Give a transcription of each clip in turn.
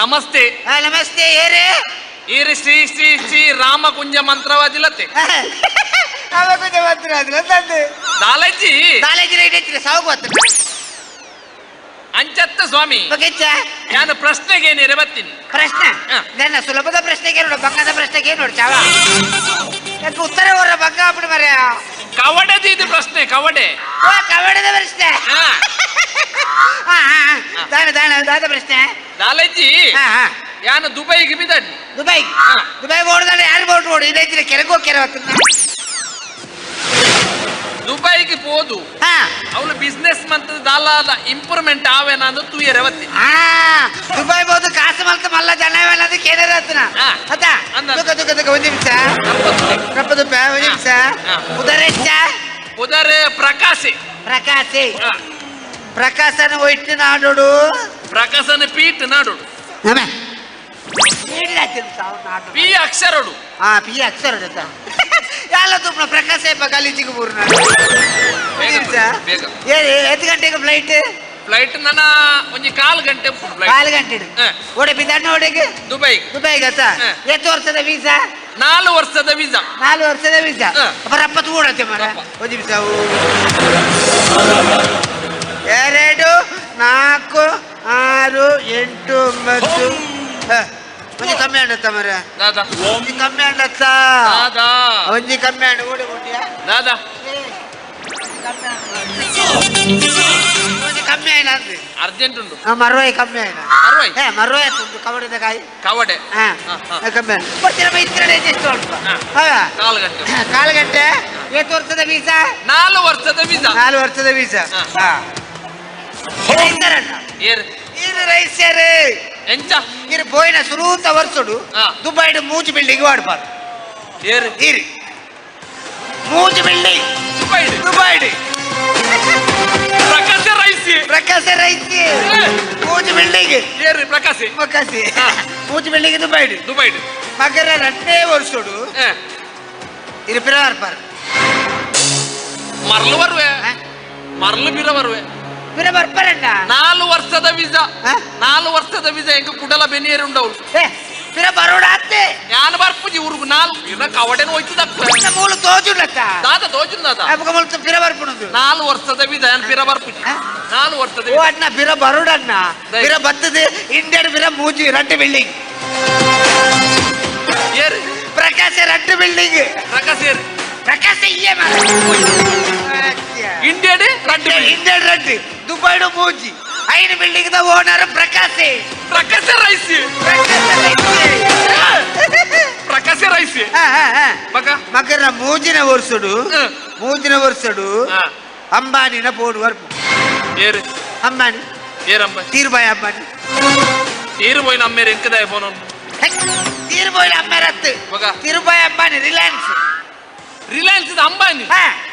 ನಮಸ್ತೆ. ನಮಸ್ತೆ ಏರೇ ಈರಿ ಶ್ರೀ ಶ್ರೀ ಶ್ರೀ ರಾಮಕುಂಜ ಮಂತ್ರವಾದಿಲತ್ತೆ. ರಾಮಕುಂಜ ಮಂತ್ರವಾದಿಲ ತಂದೆ ದಾಲಜ್ಜಿ ಕಾಲೇಜ್ ರೈಟ್ ಹೆಚ್ಚಿನ ಸಾವು ಗೊತ್ತ ಅಂಚತ್ತ ಸ್ವಾಮಿ ನಾನು ಪ್ರಶ್ನೆಗೆ ಏನೇರೆ ಬರ್ತೀನಿ. ಪ್ರಶ್ನೆ ನನ್ನ ಸುಲಭದ ಪ್ರಶ್ನೆಗೆ ನೋಡು, ಬಂಗದ ಪ್ರಶ್ನೆಗೆ ನೋಡು ಚಾವ ಯಾಕೆ ಉತ್ತರ ಹೊರ ಬಂಗ ಬಿಡು ಮರ. ಕವಡೆದು ಇದು ಪ್ರಶ್ನೆ, ಕವಡೆ ಕವಡದ ಪ್ರಶ್ನೆ. ದಾದ ಪ್ರಶ್ನೆ ದಾಲಜ್ಜಿ ಯಾನು ದುಬೈಗೆ ಬಿದ್ದಾಡಿ. ದುಬೈ ಓಡ್ದಾಳೆ ಯಾರು ಬೋಟ್ ಓಡು ಇದೈತಿ ಕೆರೆಗೋ ಕೆರೆ ಹೊತ್ತ ದುಬೈಗೆ ಹೋದು ಅವಳು ಬಿಸ್ನೆಸ್ ಮಂತ್ ದಾಲ ಇಂಪ್ರೂವ್ಮೆಂಟ್ ಆವೇನ ಅಂದು ತೂಯರೆ ಬತ್ತಿ. ದುಬೈ ಬೋದು ಕಾಸು ಮಲ್ತ ಮಲ್ಲ ಜನ ಕೇಳರ ಹತ್ತನ ಹತ್ತಾ ದುಃಖ ದುಃಖ ದುಃಖ ಒಂದು ನಿಮಿಷ ರಪ್ಪ ದುಪ್ಪ ಒಂದು ನಿಮಿಷ ಉದರೆಚ್ಚ ಉದರೆ ಪ್ರಕಾಶೆ ಪ್ರಕಾಶೆ ಪ್ರಕಾಶನ ಒಟ್ಟು ನಾಡೋಡು ಪ್ರಕಾಶನ ಪೀಠ ನಾಡೋಡು ಪಿ ಅಕ್ಷರಡು ಪಿ ಅಕ್ಷರಡು ಎಲ್ಲ ತುಪ್ಪ ಪ್ರಕಾಶ ಗಲೀಜಿಗೆ ಮೂರು ಎತ್ತು ಗಂಟೆಗೆ ಫ್ಲೈಟ್ ನನ್ನ ಒಂಜಿ 4 ಗಂಟೆ ಓಡೆ ಬಿದ್ದಾಡ್ನ ಓಡೆಗೆ ದುಬೈಗೆ ಎಷ್ಟು ವರ್ಷದ ವೀಸಾ? 4 ವರ್ಷದ ವೀಸಾ. 4 ವರ್ಷದ ವೀಸಾ ರಪ್ಪತ್ತು ಓಡತ್ತೆ ಮರ ಒಂದು ನಿಮಿಷ 2 4 6 8 9 ಒಂಜಿ ಕಮ್ಮಿ ಅಂಡತ್ತ ಮರ ಒಂಜಿ ಕಮ್ಮಿ ಅಂಡತ್ತ ಒಂಜಿ ಕಮ್ಮಿ ಅಂಡ ಓಡಿ ಕೊಟ್ಟಿಯಾ ದಾದಾ ಒಂಜಿ ಕಮ್ಮಿ ಆಯ್ನ ಅಂದ್ರಿ ಅರ್ಜೆಂಟ್ ಉಂಟು ಮರ್ವಾಯಿ ಕಮ್ಮಿ ಆಯ್ನ ಮರ್ವಾಯಿ ಉಂಟು ಕವಡೆದ ಕಾಯಿ ಕವಡೆ ಕಮ್ಮಿ ಬರ್ತೀರಮ್ಮ ಇತ್ತಿರಡೆ ಎಷ್ಟು ಉಂಟು 4 ಗಂಟೆ ಎಷ್ಟು ವರ್ಷದ ವೀಸಾ? 4 ವರ್ಷದ ವೀಸಾ. 4 ವರ್ಷದ ವೀಸಾ ಇದು ರೈಸ್ಯರು ಎಂಚ ಇರು ಬೋಯಿನ ಸುರೂತ ವರ್ಷಡು ದುಬೈಡ್ ಮೂಜಿ ಬಿಲ್ಡಿಂಗ್ ವಾಡ್ಬಾರ್ದು ಇರಿ ಮೂಜಿ ಬಿಲ್ಡಿಂಗ್ ದುಬೈಡ್ ಪ್ರಕಾಶ ರೈಸಿ ಮೂಜಿ ಬಿಲ್ಡಿಂಗ್ ಪ್ರಕಾಶ ಮೂಜಿ ಬಿಲ್ಡಿಂಗ್ ದುಬೈಡ್ ಮಗರ 2 ವರ್ಷಡು ಇರು ಪಿರ ಬರ್ಬಾರ್ದು ಮರಳು ಬರುವೆ ಮರಳು ಬಿರ ಬರುವೆ ಪಿರ ಬರ್ಬಾರಣ್ಣ 4 ವರ್ಷದ ವೀಸಾ. 4 ವರ್ಷದ ವೀಸಾ ಹೆಂಗ ಕುಡಲ ಬೆನಿಯರು ಉಂಡವಳು ಪಿರ ಬರೋಡ ಅತ್ತೆ ಯಾನು ಬರ್ಪುಜಿ ಊರ್ಗು 4 ಇರ ಕವಡೆನ ಹೋಯ್ತದ ಮೂಲ ತೋಜುಲತ್ತ ದಾದ ತೋಜುನ ದಾದ ಅಪಕ ಮೂಲ ಪಿರ ಬರ್ಪುಣದು 4 ವರ್ಷದ ವೀಸಾ ಯಾನು ಪಿರ ಬರ್ಪುಜಿ 4 ವರ್ಷದ ಓ ಅಣ್ಣ ಪಿರ ಬರೋಡಣ್ಣ ಪಿರ ಬತ್ತದೆ ಇಂಡಿಯನ್ ಪಿರ ಮೂಜಿ 2 ಬಿಲ್ಡಿಂಗ್ ಏರ್ ಪ್ರಕಾಶ 2 ಬಿಲ್ಡಿಂಗ್ ಪ್ರಕಾಶ ಇಯೇ ಮಾರ ಇಂಡಿಯನ್ ರೆಡ್ ದುಬೈಡು ಮೂಜಿ 5 ಬಿಲ್ಡಿಂಗ್ ದ ಓನರ್ ಪ್ರಕಾಶ ರೈಸಿ ಮಗರ ಮೂಜಿನ ವರ್ಷಡು ಅಂಬಾನಿನ ಬೋರ್ಡ್ ವರ್ಕ್ ಅಂಬಾನಿ ತೀರ್ಬಾಯ್ ಅಂಬಾನಿ ತೀರ್ಬೋಯ್ನ ಅಮ್ಮೇರು ಎಂಕದಾಯ ಫೋನ್ ತೀರ್ಬೋಯ್ನ ಅಮ್ಮೇರತ್ತು ತೀರ್ಬಾಯ್ ಅಂಬಾನಿ ರಿಲಯನ್ಸ್ ಅಂಬಾನಿ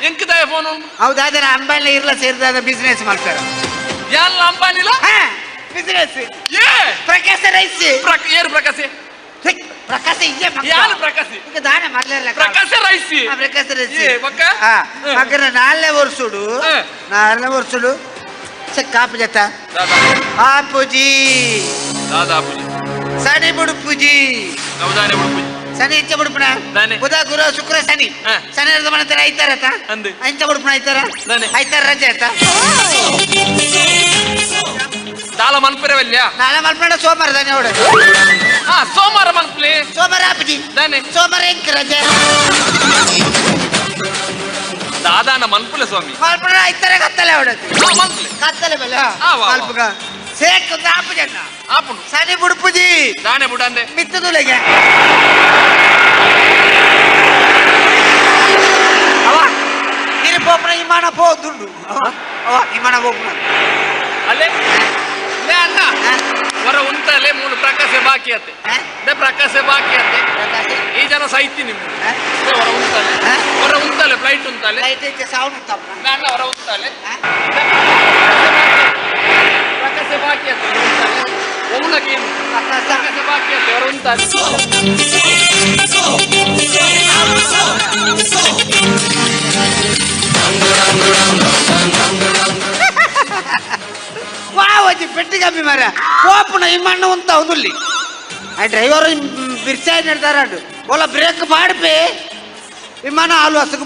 ಎಂಕದಾಯ ಫೋನ್ ಹೌದಾದ್ರೆ ಅಂಬಾನಿ ಇರ್ಲ ಸೇರಿದ ಬಿಸ್ನೆಸ್ ಮಾಡ್ತಾರೆ ಯಾಲ್ಲ ಅಂಬಾನಿಲ ಬಿಸ್ನೆಸ್ ಪ್ರಕಾಶ ರೈಸ್ ಏರು ಪ್ರಕಾಶ ಇದೆ ಯಾರು ಪ್ರಕಾಶ ಈಗ ದಾನ ಮಾಡ್ಲಿಲ್ಲ ಪ್ರಕಾಶ ರೈಸಿ ಮಗರ 4 ವರ್ಷಡು ಕಾಪು ಜತ ಆಪುಜಿ ಸನಿ ಬುಡುಪುಜಿ ಶನಿ ಇಂಚ ಬುಡುಪುಣ ಬುಧ ಗುರು ಶುಕ್ರ ಶನಿ ಶನಿ ಮನತರ ಐತಾರತ ಇಂಚ ಬುಡುಪುಣ ಐತಾರ ರಜೆ ಆಯ್ತಾ ದಾಲ ಮಲ್ಪರವಲ್ಯ ನಾಳೆ ಮಲ್ಪಡ ಸೋಮವಾರ ದಾನೆ ಹೊಡ ಸೋಮವಾರ ಮಲ್ಪಲೆ ಸೋಮವಾರ ಆಪುಜಿ ದಾನೆ ಸೋಮವಾರ ಎಂಕ್ ರಜೆ ದಾದಾನ ಮಲ್ಪಲೆ ಸ್ವಾಮಿ ಮಲ್ಪಡ ಐತಾರ ಕತ್ತಲೆ ಹೊಡತಿ ಮಲ್ಪಲೆ ಕತ್ತಲೆ ಬಲ್ಲ ಮಲ್ಪಗ ಸೇಕ್ ಆಪುಜನ್ನ ಆಪುನು ಸನಿ ಬುಡುಪುಜಿ ದಾನೆ ಬುಡಂದೆ ಮಿತ್ತದುಲೆಗೆ ಇರಿ ಪೋಪನ ವಿಮಾನ ಪೋದುಂಡು ವಿಮಾನ ಪೋಪನ ಅಲ್ಲೇ ಅಲ್ಲ ಹೊರ ಉಂಟಲೆ 3 ಪ್ರಕಾಶ ಬಾಕಿ ಅತ್ತೆ ಪ್ರಕಾಶ ಬಾಕಿ ಅತ್ತೆ ಈ ಜನ ಸಾಹಿತ್ಯ ನಿಮ್ಗೆ ಹೊರ ಉಂಟಲೆ ಫ್ಲೈಟ್ ಉಂಟಲೆ ನಾನು ಹೊರ ಉಂಟಲೆ ಪ್ರಕಾಶ ಬಾಕಿ ಅತ್ತೆ ಒಮ್ಮನಕ್ಕೆ ಪ್ರಕಾಶ ಬಾಕಿ ಅತ್ತೆ ಹೊರ ಉಂಟಲೆ వచ్చి పెట్టి కమ్మి మరి కోపున ఇమ్మన్న ఉంతా వదుల్లి ఆ డ్రైవర్ బిర్చాయి నెడతారాడు వాళ్ళ బ్రేక్ పాడిపోయి విమానం ఆలు అసలు